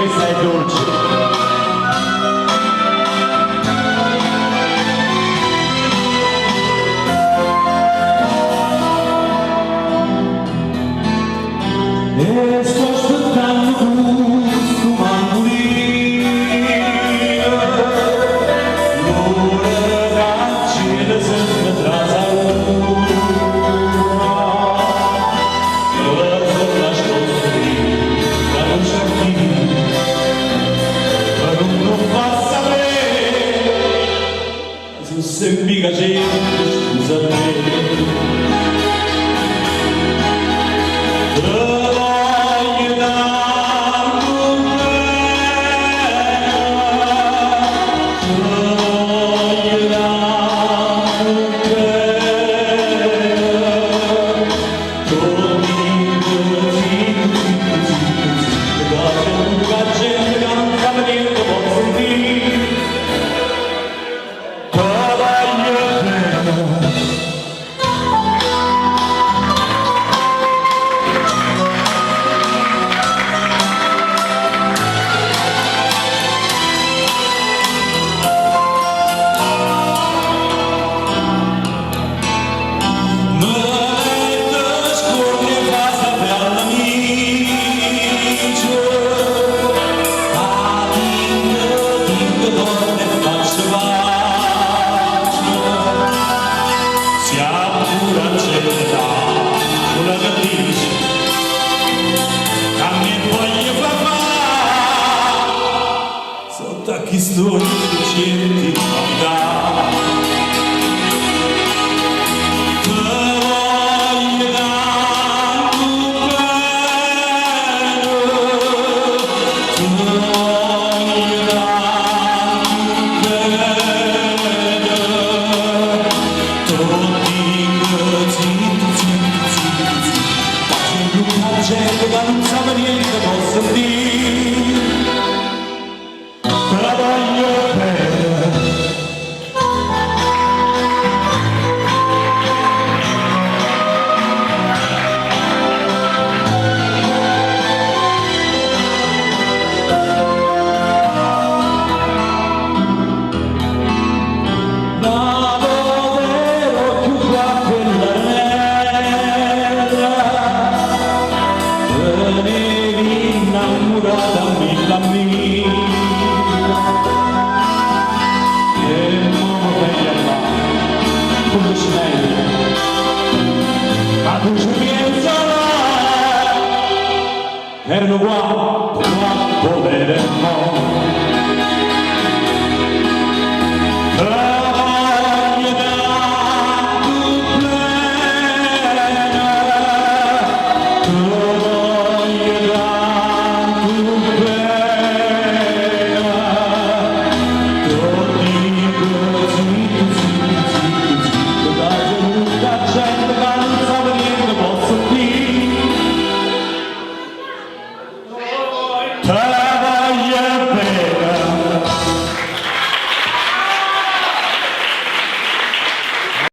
questa è dolce. E sto aspettando questo mandolino, l'ora dal cielo sempre trasa l'una, l'ora nascosto da un giardino, per un non fa sapere, se sempre cacete, scusa me. Taki stój cięty da. Non sa niente posso dire. La voglio bene. Vado vero più qua quella venevi innamorata mille amici. Ma tu ci pensa erano qua, vedremo